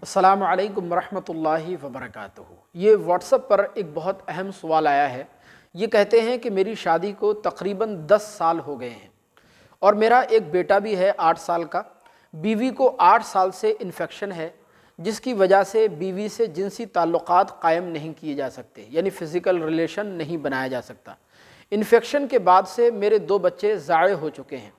अस्सलामु अलैकुम वरहमतुल्लाहि वबरकातुहू। ये व्हाट्सएप पर एक बहुत अहम सवाल आया है। ये कहते हैं कि मेरी शादी को तकरीबन 10 साल हो गए हैं और मेरा एक बेटा भी है 8 साल का। बीवी को 8 साल से इन्फेक्शन है, जिसकी वजह से बीवी से जिनसी ताल्लुकात कायम नहीं किए जा सकते, यानी फ़िज़िकल रिलेशन नहीं बनाया जा सकता। इन्फेक्शन के बाद से मेरे 2 बच्चे ज़ाये हो चुके हैं।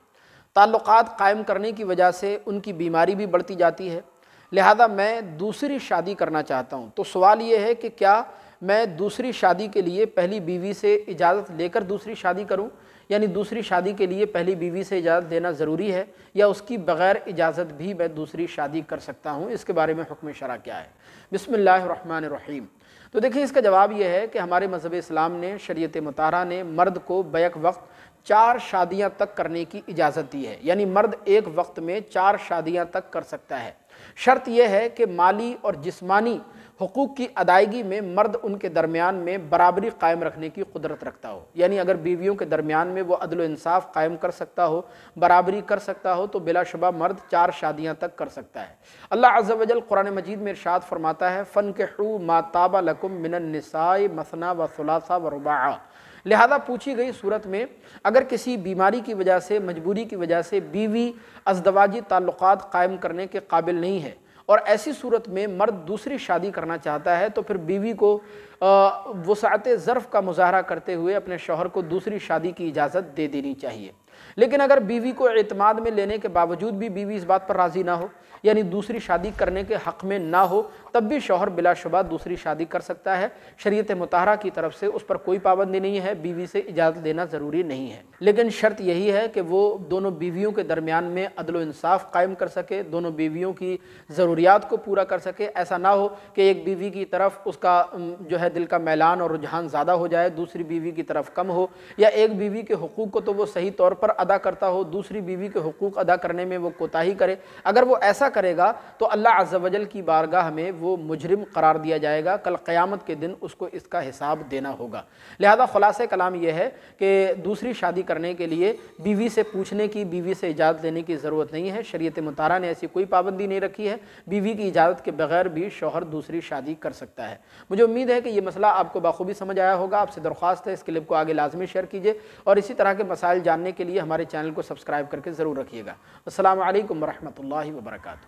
ताल्लुकात कायम करने की वजह से उनकी बीमारी भी बढ़ती जाती है, लिहाजा मैं दूसरी शादी करना चाहता हूँ। तो सवाल ये है कि क्या मैं दूसरी शादी के लिए पहली बीवी से इजाज़त लेकर दूसरी शादी करूँ, यानी दूसरी शादी के लिए पहली बीवी से इजाज़त देना ज़रूरी है, या उसकी बग़ैर इजाज़त भी मैं दूसरी शादी कर सकता हूँ? इसके बारे में हुक्म शरअ क्या है? बिस्मिल्लाहिर्रहमानिर्रहीम। तो देखिए, इसका जवाब यह है कि हमारे मज़हब इस्लाम ने, शरीयत मुताहरा ने मर्द को बैक वक्त 4 शादियाँ तक करने की इजाज़त दी है, यानी मर्द एक वक्त में 4 शादियाँ तक कर सकता है। शर्त यह है कि माली और जिस्मानी हुकूक की अदायगी में मर्द उनके दरमियान में बराबरी कायम रखने की कुदरत रखता हो, यानी अगर बीवियों के दरमियान में वो अदल इंसाफ कायम कर सकता हो, बराबरी कर सकता हो, तो बिलाशुबा मर्द 4 शादियाँ तक कर सकता है। अल्लाह अज़्ज़ व जल कुरान मजीद में इरशाद फरमाता है, फ़नकिहू मा ताबा लकुम मिनन निसाई मसना व सुलासा व रुबाआ। लिहाजा पूछी गई सूरत में अगर किसी बीमारी की वजह से, मजबूरी की वजह से बीवी अज़दवाजी ताल्लुकात कायम करने के काबिल नहीं है और ऐसी सूरत में मर्द दूसरी शादी करना चाहता है, तो फिर बीवी को वसाअत ज़र्फ़ का मुज़ाहरा करते हुए अपने शौहर को दूसरी शादी की इजाज़त दे देनी चाहिए। लेकिन अगर बीवी को एतमाद में लेने के बावजूद भी बीवी इस बात पर राज़ी ना हो, यानी दूसरी शादी करने के हक़ में ना हो, तब भी शौहर बिलाशुबा दूसरी शादी कर सकता है। शरीयत मुताहरा की तरफ से उस पर कोई पाबंदी नहीं है, बीवी से इजाज़त लेना ज़रूरी नहीं है। लेकिन शर्त यही है कि वो दोनों बीवियों के दरमियान में अदल इंसाफ कायम कर सके, दोनों बीवियों की ज़रूरियात को पूरा कर सके। ऐसा ना हो कि एक बीवी की तरफ उसका जो है दिल का मैलान और रुझान ज़्यादा हो जाए, दूसरी बीवी की तरफ कम हो, या एक बीवी के हुकूक को तो वो सही तौर पर अदा करता हो, दूसरी बीवी के हुकूक अदा करने में वो कोताही करे। अगर वो ऐसा करेगा तो अल्लाह अज़्ज़ व जल की बारगाह में वो मुजरिम करार दिया जाएगा। कल क़यामत के दिन उसको इसका हिसाब देना होगा। लिहाजा ख़ुलासे कलाम यह है कि दूसरी शादी करने के लिए बीवी से पूछने की, बीवी से इजाज़त लेने की ज़रूरत नहीं है। शरीयत मुताहरा ने ऐसी कोई पाबंदी नहीं रखी है। बीवी की इजाज़त के बगैर भी शौहर दूसरी शादी कर सकता है। मुझे उम्मीद है कि ये मसला आपको बाखूबी समझ आया होगा। आपसे दरख्वास्त है, इस क्लिप को आगे लाजमी शेयर कीजिए और इसी तरह के मसाइल जानने के लिए हमारे चैनल को सब्सक्राइब करके ज़रूर रखिएगा। अस्सलामु अलैकुम वरहमतुल्लाहि वबरकातुहू।